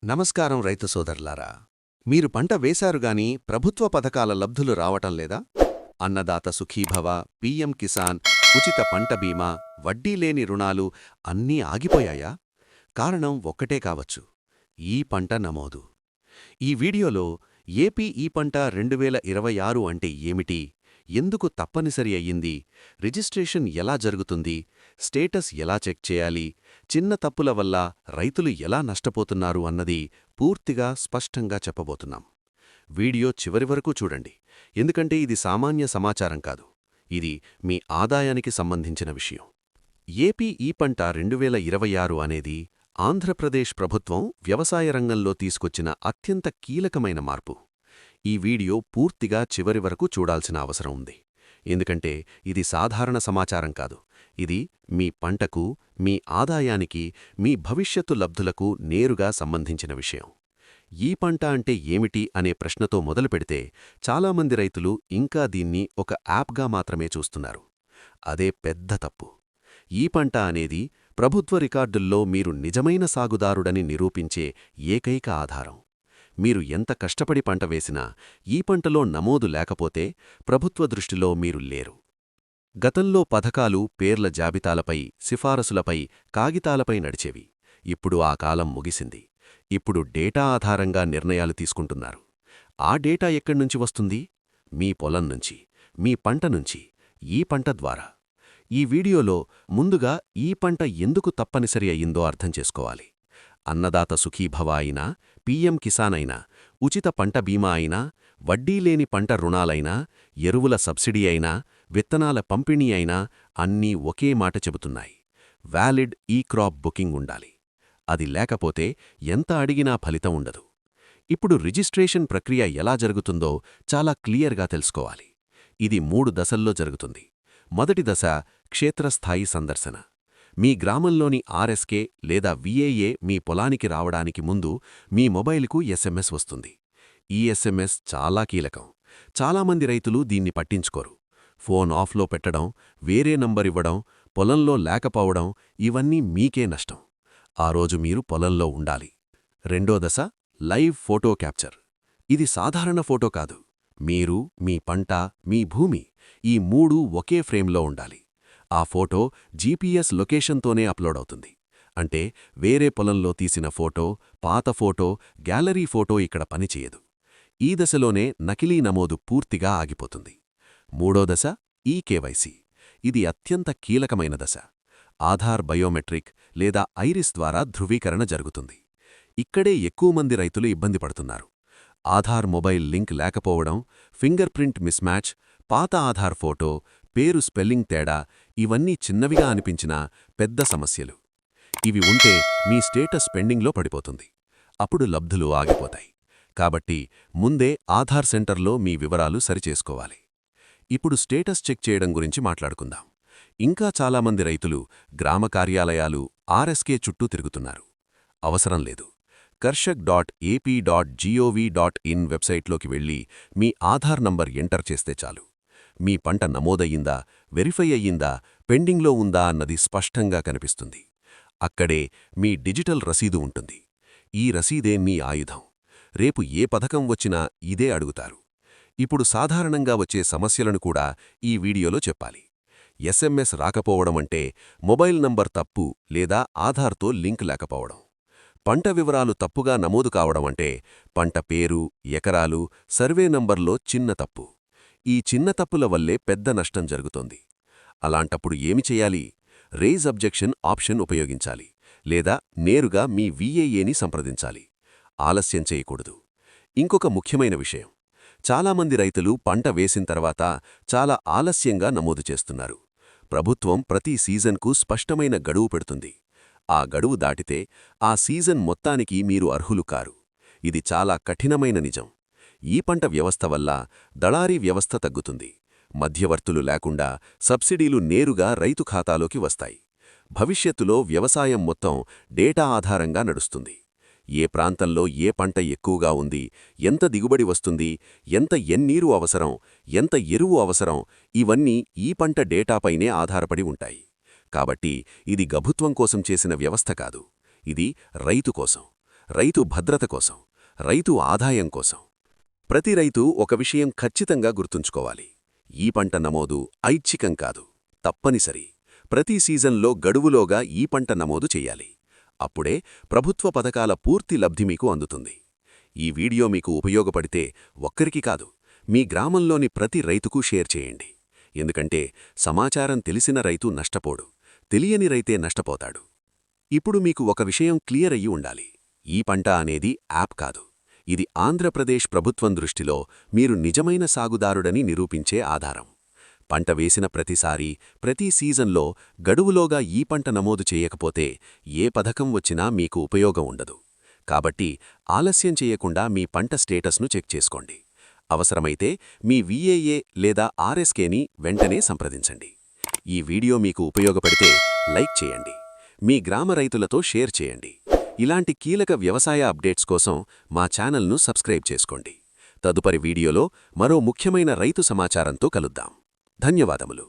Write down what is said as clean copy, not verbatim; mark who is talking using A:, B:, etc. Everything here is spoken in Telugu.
A: నమస్కారం రైతు సోదరులారా. మీరు పంట వేశారుగాని ప్రభుత్వ పథకాల లబ్ధులు రావటం లేదా? అన్నదాత సుఖీభవ, పీఎం కిసాన్, ఉచిత పంట బీమా, వడ్డీలేని రుణాలు అన్నీ ఆగిపోయాయా? కారణం ఒక్కటే కావచ్చు: ఈ పంట నమోదు. ఈ వీడియోలో ఏపీ ఈ పంట 2026 అంటే ఏమిటి, ఎందుకు తప్పనిసరి అయ్యింది, రిజిస్ట్రేషన్ ఎలా జరుగుతుంది, స్టేటస్ ఎలా చెక్ చేయాలి, చిన్న తప్పుల వల్ల రైతులు ఎలా నష్టపోతున్నారు అన్నది పూర్తిగా స్పష్టంగా చెప్పబోతున్నాం. వీడియో చివరి వరకు చూడండి, ఎందుకంటే ఇది సామాన్య సమాచారం కాదు. ఇది మీ ఆదాయానికి సంబంధించిన విషయం. ఏపీ ఈ పంట 2026 అనేది ఆంధ్రప్రదేశ్ ప్రభుత్వం వ్యవసాయ రంగంలో తీసుకొచ్చిన అత్యంత కీలకమైన మార్పు. ఈ వీడియో పూర్తిగా చివరి వరకు చూడాల్సిన అవసరం ఉంది, ఎందుకంటే ఇది సాధారణ సమాచారం కాదు. ఇది మీ పంటకు, మీ ఆదాయానికి, మీ భవిష్యత్తు లబ్ధులకు నేరుగా సంబంధించిన విషయం. ఈ పంట అంటే ఏమిటి అనే ప్రశ్నతో మొదలుపెడితే చాలామంది రైతులు ఇంకా దీన్ని ఒక యాప్గా మాత్రమే చూస్తున్నారు. అదే పెద్ద తప్పు. ఈ పంట అనేది ప్రభుత్వ రికార్డుల్లో మీరు నిజమైన సాగుదారుడని నిరూపించే ఏకైక ఆధారం. మీరు ఎంత కష్టపడి పంట వేసినా ఈ పంటలో నమోదు లేకపోతే ప్రభుత్వ దృష్టిలో మీరు లేరు. గతంలో పథకాలు పేర్ల జాబితాలపై, సిఫారసులపై, కాగితాలపై నడిచేవి. ఇప్పుడు ఆ కాలం ముగిసింది. ఇప్పుడు డేటా ఆధారంగా నిర్ణయాలు తీసుకుంటున్నారు. ఆ డేటా ఎక్కడ్నుంచి వస్తుంది? మీ పొలం నుంచి, మీ పంట నుంచి, ఈ పంట ద్వారా. ఈ వీడియోలో ముందుగా ఈ పంట ఎందుకు తప్పనిసరి అయ్యిందో అర్థం చేసుకోవాలి. అన్నదాత సుఖీభవ అయినా, పీఎం కిసాన్ అయినా, ఉచిత పంట బీమా అయినా, వడ్డీలేని పంట రుణాలైనా, ఎరువుల సబ్సిడీ అయినా, విత్తనాల పంపిణీ అయినా అన్నీ ఒకే మాట చెబుతున్నాయి: వ్యాలిడ్ ఈ క్రాప్ బుకింగ్ ఉండాలి. అది లేకపోతే ఎంత అడిగినా ఫలితం ఉండదు. ఇప్పుడు రిజిస్ట్రేషన్ ప్రక్రియ ఎలా జరుగుతుందో చాలా క్లియర్గా తెలుసుకోవాలి. ఇది 3 దశల్లో జరుగుతుంది. మొదటి దశ క్షేత్రస్థాయి సందర్శన. మీ గ్రామంలోని ఆర్ఎస్కే లేదా విఏఏ మీ పొలానికి రావడానికి ముందు మీ మొబైల్కు ఎస్ఎంఎస్ వస్తుంది. ఈ ఎస్ఎంఎస్ చాలా కీలకం. చాలామంది రైతులు దీన్ని పట్టించుకోరు. ఫోన్ ఆఫ్లో పెట్టడం, వేరే నంబర్ ఇవ్వడం, పొలంలో లేకపోవడం ఇవన్నీ మీకే నష్టం. ఆ రోజు మీరు పొలంలో ఉండాలి. రెండో దశ లైవ్ ఫోటో క్యాప్చర్. ఇది సాధారణ ఫోటో కాదు. మీరు, మీ పంట, మీ భూమి ఈ 3 ఒకే ఫ్రేమ్లో ఉండాలి. ఆ ఫోటో జీపీఎస్ లొకేషన్తోనే అప్లోడ్ అవుతుంది. అంటే వేరే పొలంలో తీసిన ఫోటో, పాత ఫోటో, గ్యాలరీ ఫోటో ఇక్కడ పనిచేయదు. ఈ దశలోనే నకిలీ నమోదు పూర్తిగా ఆగిపోతుంది. మూడో దశ ఈకేవైసీ. ఇది అత్యంత కీలకమైన దశ. ఆధార్ బయోమెట్రిక్ లేదా ఐరిస్ ద్వారా ధృవీకరణ జరుగుతుంది. ఇక్కడే ఎక్కువ మంది రైతులు ఇబ్బంది పడుతున్నారు. ఆధార్ మొబైల్ లింక్ లేకపోవడం, ఫింగర్ ప్రింట్ మిస్మ్యాచ్, పాత ఆధార్ ఫోటో, పేరు స్పెల్లింగ్ తేడా ఇవన్నీ చిన్నవిగా అనిపించినా పెద్ద సమస్యలు. ఇవి ఉంటే మీ స్టేటస్ పెండింగ్లో పడిపోతుంది. అప్పుడు లబ్ధులు ఆగిపోతాయి. కాబట్టి ముందే ఆధార్ సెంటర్లో మీ వివరాలు సరిచేసుకోవాలి. ఇప్పుడు స్టేటస్ చెక్ చేయడం గురించి మాట్లాడుకుందాం. ఇంకా చాలామంది రైతులు గ్రామ కార్యాలయాలు, ఆర్ఎస్కే చుట్టూ తిరుగుతున్నారు. అవసరం లేదు. karshak.ap.gov.in వెబ్సైట్లోకి వెళ్ళి మీ ఆధార్ నంబర్ ఎంటర్ చేస్తే చాలు. మీ పంట నమోదయ్యిందా, వెరిఫై అయ్యిందా, పెండింగ్లో ఉందా అన్నది స్పష్టంగా కనిపిస్తుంది. అక్కడే మీ డిజిటల్ రసీదు ఉంటుంది. ఈ రసీదే మీ ఆయుధం. రేపు ఏ పథకం వచ్చినా ఇదే అడుగుతారు. ఇప్పుడు సాధారణంగా వచ్చే సమస్యలను కూడా ఈ వీడియోలో చెప్పాలి. ఎస్ఎంఎస్ రాకపోవడమంటే మొబైల్ నంబర్ తప్పు లేదా ఆధార్తో లింక్ లేకపోవడం. పంట వివరాలు తప్పుగా నమోదు కావడమంటే పంట పేరు, ఎకరాలు, సర్వే నంబర్లో చిన్న తప్పు. ఈ చిన్న తప్పుల వల్లే పెద్ద నష్టం జరుగుతోంది. అలాంటప్పుడు ఏమి చేయాలి? రేజ్ అబ్జెక్షన్ ఆప్షన్ ఉపయోగించాలి, లేదా నేరుగా మీ విఏఏని సంప్రదించాలి. ఆలస్యం చేయకూడదు. ఇంకొక ముఖ్యమైన విషయం: చాలామంది రైతులు పంట వేసిన తర్వాత చాలా ఆలస్యంగా నమోదు చేస్తున్నారు. ప్రభుత్వం ప్రతి సీజన్కు స్పష్టమైన గడువు పెడుతుంది. ఆ గడువు దాటితే ఆ సీజన్ మొత్తానికి మీరు అర్హులు కారు. ఇది చాలా కఠినమైన నిజం. ఈ పంట వ్యవస్థ వల్ల దళారీ వ్యవస్థ తగ్గుతుంది. మధ్యవర్తులు లేకుండా సబ్సిడీలు నేరుగా రైతు ఖాతాలోకి వస్తాయి. భవిష్యత్తులో వ్యవసాయం మొత్తం డేటా ఆధారంగా నడుస్తుంది. ఏ ప్రాంతంలో ఏ పంట ఎక్కువగా ఉంది, ఎంత దిగుబడి వస్తుంది, ఎంత ఎన్నీరు అవసరం, ఎంత ఎరువు అవసరం ఇవన్నీ ఈ పంట డేటాపైనే ఆధారపడి ఉంటాయి. కాబట్టి ఇది ప్రభుత్వం కోసం చేసిన వ్యవస్థ కాదు. ఇది రైతు కోసం.
B: రైతు భద్రత కోసం, రైతు ఆదాయం కోసం. ప్రతి రైతు ఒక విషయం ఖచ్చితంగా గుర్తుంచుకోవాలి. ఈ పంట నమోదు ఐచ్ఛికం కాదు, తప్పనిసరి. ప్రతి సీజన్లో గడువులోగా ఈ పంట నమోదు చెయ్యాలి. అప్పుడే ప్రభుత్వ పథకాల పూర్తి లబ్ధి మీకు అందుతుంది. ఈ వీడియో మీకు ఉపయోగపడితే ఒక్కరికి కాదు, మీ గ్రామంలోని ప్రతి రైతుకు షేర్ చేయండి. ఎందుకంటే సమాచారం తెలిసిన రైతు నష్టపోడు, తెలియని రైతే నష్టపోతాడు. ఇప్పుడు మీకు ఒక విషయం క్లియర్ అయ్యి ఉండాలి. ఈ పంట అనేది యాప్ కాదు. ఇది ఆంధ్రప్రదేశ్ ప్రభుత్వం దృష్టిలో మీరు నిజమైన సాగుదారుడని నిరూపించే ఆధారం. పంట వేసిన ప్రతిసారీ, ప్రతి సీజన్లో గడువులోగా ఈ పంట నమోదు చేయకపోతే ఏ పథకం వచ్చినా మీకు ఉపయోగం ఉండదు. కాబట్టి ఆలస్యం చేయకుండా మీ పంట స్టేటస్ను చెక్ చేసుకోండి. అవసరమైతే మీ విఏఏ లేదా ఆర్ఎస్కేని వెంటనే సంప్రదించండి. ఈ వీడియో మీకు ఉపయోగపడితే లైక్ చేయండి, మీ గ్రామ రైతులతో షేర్ చేయండి. ఇలాంటి కీలక వ్యవసాయ అప్డేట్స్ కోసం మా ఛానల్ను సబ్స్క్రైబ్ చేసుకోండి. తదుపరి వీడియోలో మరో ముఖ్యమైన రైతు సమాచారంతో కలుద్దాం. ధన్యవాదములు.